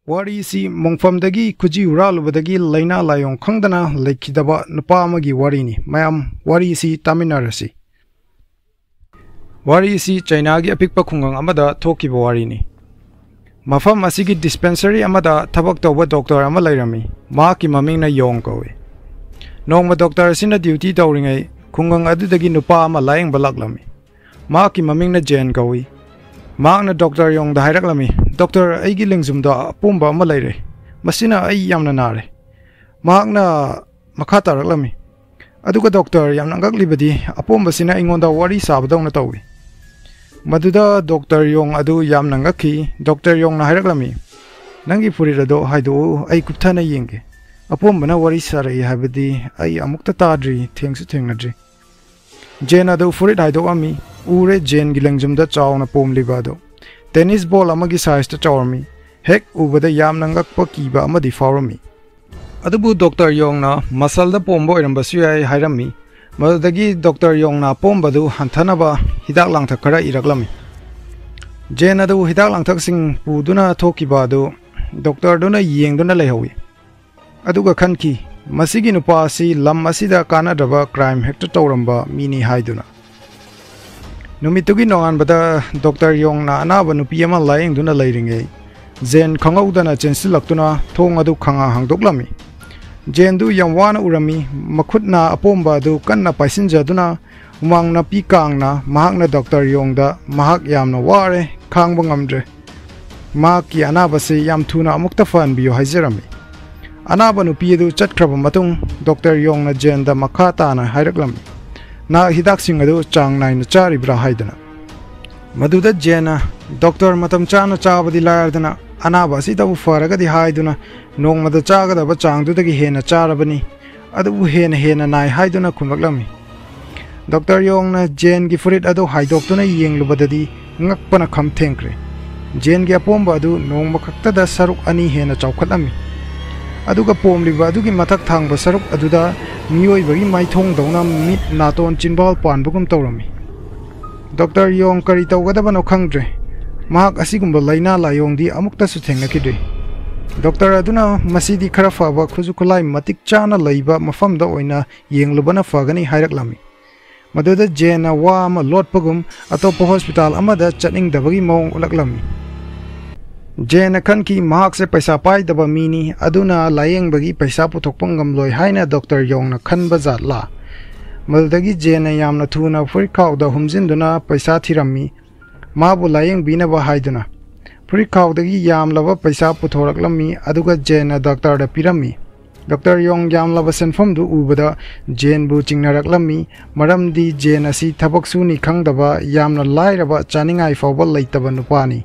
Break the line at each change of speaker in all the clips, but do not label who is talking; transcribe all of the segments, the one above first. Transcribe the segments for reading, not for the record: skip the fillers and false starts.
Warisi Mongfamdagi Kuji Uralubadagi Laina Layong Kongdana Lekidaba Nupamagi Warini Mayam Warisi Taminarasi Warisi Chainagi Apikpa Kungang Amada Tokiba Warini Mafam Asigi Dispensary Amada Tabak Toba Doctor Amalairami Maki Mamina Yong Kowe Nongma Doctor Sina Duty Towring Kungang Adudagi Nupa Malayang Balaklami Maki Mamina Jen Kowe Magna Doctor Yong the Hiraklami, Doctor Aigi Lingzum da Pumba Malayre, Masina Ay Yamna Nare, Magna Makata Raklami, Aduka Doctor Yamnangak Libadi, Apumba Sina Ingonda Wari Sabadong Natawi. Maduda Doctor Yong Adu Yamnangaki, Doctor Yong Nahiraklami, Nangi Purirado Haidu, Ay Kuptana Yinge, Apumbana Wari Sarai Habadi, Ay Amukta Tadri, Things to Tingadri. Jane Adu Furit Haido Ure Jane Gilangzum da Chow na Pom Libado. Tennis ball amagi size to Chormi. Heck over the Yam Nangak Pakiba Amadi for me. Adubu Doctor Yong na Masal da Pombo and Basua Hirami. Madagi Doctor Yong na Pombadu Hantanaba Hidak Lang Takara Iraglami. Jane Adu Hidak Lang Taxing Puduna Tokibado. Doctor Duna Ying Duna Lehowi. Aduga Kanki. Masigi Nupasi Lam Masida Kanadaba crime hector Toramba Mini Haiduna. Numitugi Nongan Bada Doctor Yong na Anaba Nupiama lying Duna Layring Zen Kongaudana Chensilaktuna Tongadu Kanga Hangdoklami. Jendu Yamwana Urami Makutna Apomba du Kanna Paisinja Duna Umang na Pikang na Mahak na Doctor Yong da Mahak Yam na Ware Kang Bangamdre Maki Anabasi Yam Tuna Muktafan Bio Hizerami. Anaba Nupidu Chatkraba Matung, Doctor Yong na Jenda Makata na Hiraklami. Na Hidak Singadu Chang Nine Chari Bra Haidana. Maduda Jena, Doctor Matam Chana Chabadi Lardana, Anaba Sita Faraga di Haiduna, Nong Madachaga the Bachang to the Hena Charabani, Adu Hena Nai Haiduna Kumaglami. Doctor Yong na Jen Gifurit Ado Haidoctona Ying Lubadadi, Ngakpana Kam Tenkre. Jen Giapomba do Nong Makakta da Saruk Ani Hena Chaukalami. Aduga Pom Liva Adugi Matak Tang Basaruk Aduda, Mui Bagi Mai Tong Dona Meet Naton Chinbal Pan Bukum Torami. Doctor Yong Karita Wadabano Kangdre, Mark Asigumba Laina Layong di Amukta Sutengakidre. Doctor Aduna Masidi Karafaba Kuzukulai Matik Chana Laiba Mafamda Oina Yeng Lubana Fagani Hiraklami. Maduda Jena Wam Lord Pugum Atopo Hospital Amada Chatting Dabagi Mong Ulaklami. Jena Kanki Mark se Paisa Pai Daba Mini Aduna Layeng Bagi Paisa Putokpangam Loy Haina Doctor Yong na Kan Bazat La. Maldagi Jena Yamna Tuna Furikau da Humzinduna Paisa Tirami Mabu Layeng Binaba Haiduna. Furikau dagi Yam Lava Paisa Putoraklami Aduga Jena Doctor da Pirami. Doctor Yong Yam Lava Senfam du Ubada Jen Bu Chingnaraklami Maram di Jena si Tabaksuni Kangdaba Yamna Lairaba Chaningai Fawba Laitaba Nupani.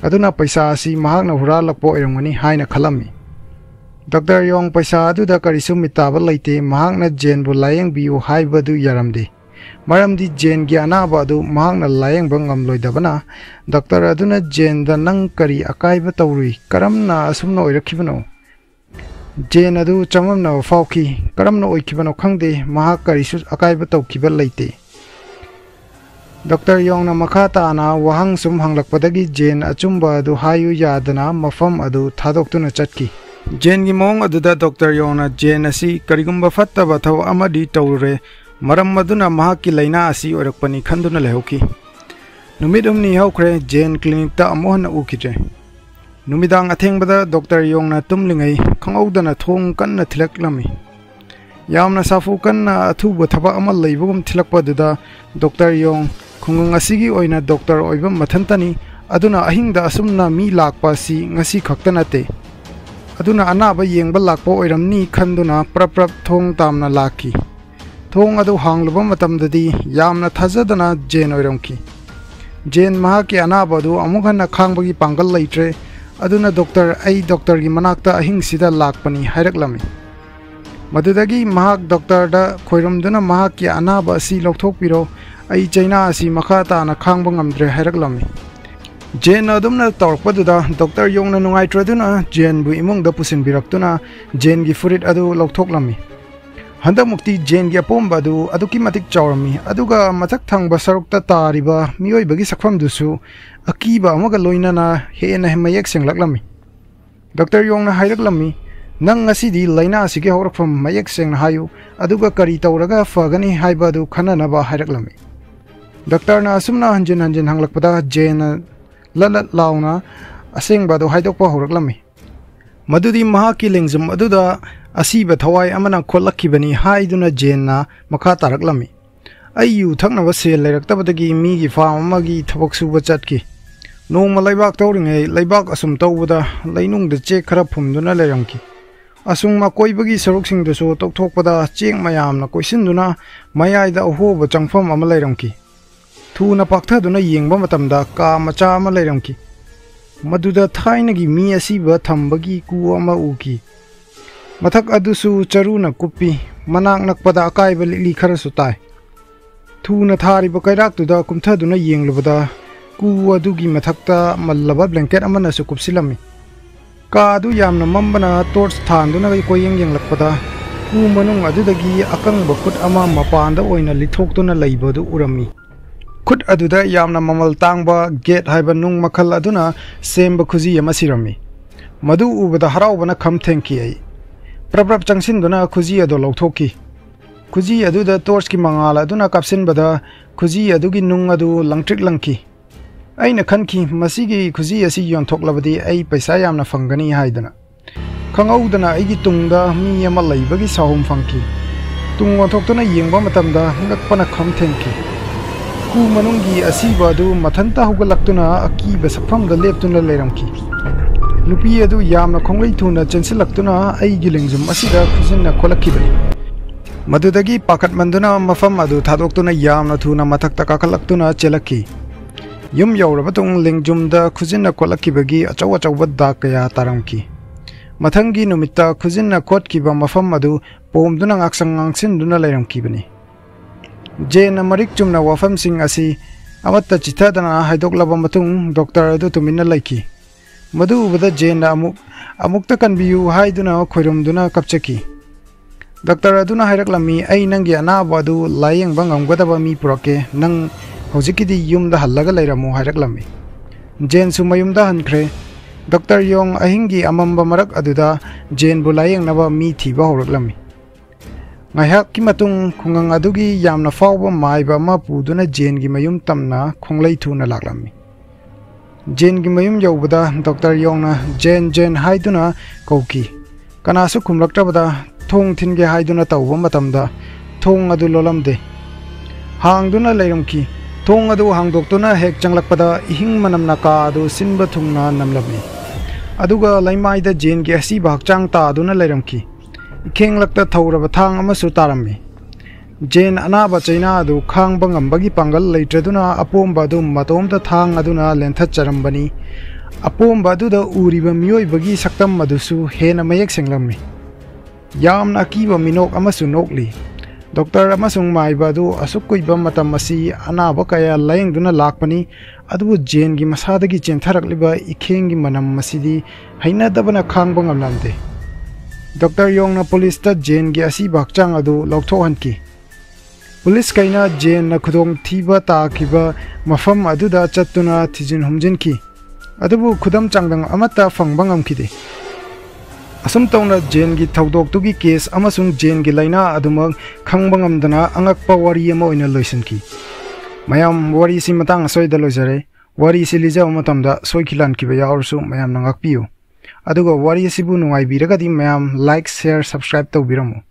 Aduna Paisa si Mahakna Huralakpo Irangani Haina Kalami. Doctor Yong Paisa Adu da Karisu Mitaba Laite Mahakna Jen Bu Layang Biu Haibadu Yaramdi. Maramdi Jen Giana Badu Mahakna Layang Bangam Loidabana. Doctor Aduna Jen da Nang Kari Akaiba Tauri Karamna Asumno Irakibano. Jen Adu Chamamna Fauki Karamno Oikibano Kangde Mahak Karisu Akaiba Taukiba Laite. Doctor Yong na Makata na Wahang Sum Hanglakpadagi Jen Achumba du Hayu Yadana Mafam Adu Thadoktu Chatki. Jen Gimong Aduda Doctor Yong na Jen Asi Karigumba Fatta Bathaw Amadi Taure Maram Maduna Mahaki Laina Asi Orakpani Khanduna Lehoki. Numidum ni Hokre Jen Clinic ta Amohana Ukije. Numidang Athengbada Doctor Yong na Tumlingai Kangaudana Thong Kanna Thilaklami. Yamna Safu Kanna Athuba Thaba Amal Laibugum Thilakpaduda Doctor Yong Kungang Asigi Oina Doctor Oibam Mathantani Aduna Ahingda Asumna Mi Lakpa si Ngasi Khaktanate Aduna Anaba Yengba Lakpo Oiramni Khanduna Prap Thong Tamna Laki Thong Adu Hanglubam Matamdadi Yamna Thazadana Jen Oiramki Jen Mahaki Anaba du Amukhana Khangbagi Pangal Laitre Aduna Doctor Gi Manakta Ahing Sida Lakpani Hiraklami Madudagi Mahak Doctor da Khoiramduna Mahaki Anaba si Lokthokpiro Ai China si Makata na Khangbangam Dre Hiraklami. Jen Adumna Torpaduda, Doctor Yong na Nungai Traduna, Jen Bu Imung da Pusin Biraktuna, Jen Gifurit Adu Loktoklami. Handa Mukti Jen Giapomba du Aduki Matik Chawrami, Aduga Matak Thang Basarukta Tariba, Mioi Bagi Sakfam Dusu, Akiba Amagaloina na Hena Himayek Sing Laklami. Dr. Yongna hairaklammi nang ngasidi laina asige haurakfam mayek sengna hayu aduga kari tawraga fagani haibadu khananaba hairaklammi. Dr. na asumna hanjin hanglakpada Jane lalat launa asengbadu haidokpa hauraklammi. Madudi mahaki lengjam aduda asiba thawai amana khollakkibani haiduna Jane na makha taraklammi. Ayu thaknaba sel lairaktabadagi migi farm amagi thabak suba chatki. Nongma laibak tawringai laibak asum tawbada lainungda chek khara phumduna lairamki. Asungma koibagi saruksingdasu tokthokpada chek mayamna koisinduna mayaida ahoba changfam ama lairamki. Thuna pakthaduna yengba matamda ka macha ama lairamki. Maduda thainagi mi asiba thambagi ku ama uki. Mathak adusu charuna kupi manak nakpada akaiba li kharasu tai. Thuna thariba kairaktuda kumthaduna yenglubada ku adugi mathakta mallaba blanket amana su kupsilami. Ka adu yamna mambana torch thanduna koyeng yenglakpada ku manung adudagi akangba khut ama mapanda oina lithoktuna leibadu urami. Khut aduda yamna mamal tangba gate haiba nung makhal aduna semba khuji ama sirami. Madu ubada haraubana kham thenki ai. Praprap changsinduna khuji ado lawthoki. Khuji aduda torch ki mangala aduna kapsinbada khuji adugi nung adu langtrik langki. Aina khanki masigi khuji asi yonthoklabadi ai paisa yamna fangani haidana. Khangaudana aigi tungda mi ama laibagi sahum fangki. Tung wanthoktuna yengba matamda ngakpana kham thenki. Ku manungi asiba adu mathanta hugalaktuna akiba sakfamda leptuna leiramki. Nupi adu yamna khonglei thuna chensilaktuna aigi lengjum asida khujinna kholakibani. Madudagi pakat manduna mafam adu thadoktuna yamna thuna mathakta kakalaktuna chelaki. Yum yaurabatung lengjumda khujinna kholakibagi achawba dakaya taramki. Mathangi numitta khujinna khotkiba mafam adu pomduna ngaksang ngangsinduna leiramkibani. Jane marik chumna wafam sing asi amatta chithadana haidoklaba matung doctor adu tumina laiki. Madu ubada Jane amukta kanbiyu haiduna khoirumduna kapchaki. Doctor aduna hairaklammi ai nangi anaba adu layengba ngamgadaba mi purake nang hojikidi yumda hallaga lairamu hairaklammi. Jane su mayumda hankre. Dr. Yong ahingi amamba marak aduda Jane bu layengnaba mi thiba horaklammi. Ngayhak ki matung khungang adugi yamna fawba maiba ma puduna Jane gi mayum tamna khonglei thuna laklammi. Jane gi mayum yawbada Dr. Yong na Jane haiduna kauki. Kanasu khumlaktabada thong thinge haiduna tawba matamda thong adu lolamde. Hangduna leiramki. Thong adu hangdoktuna hek changlakpada ihing manamna ka adu sinba thungna namlammi. Aduga laimaida Jane gi asiba hakchang ta aduna leiramki. King lakta thawraba thang amasu tarammi. Jane anaba chaina adu khangba ngambagi pangal leitraduna apomba adu matomda thang aduna lentha charambani. Apomba aduda uriba miyoibagi saktam adusu hena mayek senglammi. Yamna akiba minok amasu nokli. Doctor amasung maiba adu asukkuiba matam asi anaba kaya layengduna lakpani adubu Jane gi masadagi chentharakliba ikhengi manam masidi hainadabana khangba ngamlamde. Dr. Yong na police ta Jane gi asi bakchang adu lauthohanki. Police kaina Jane na khudong thiba ta kiba mafam aduda chattuna thijin humjinki. Adubu khudam changdang amata fangbangam kide. Asam tawna Jane gi thaudok tugi case amasung Jane gi laina adumang khangbangam dana angakpa wari ama oina loisanki. Mayam wari si matang soida loisare. Wari si lijaw matamda soikilan kiba yaursu mayam nangakpiyo. Aduga wari sibu nungai biragadi mayam like, share, subscribe tawbiramu.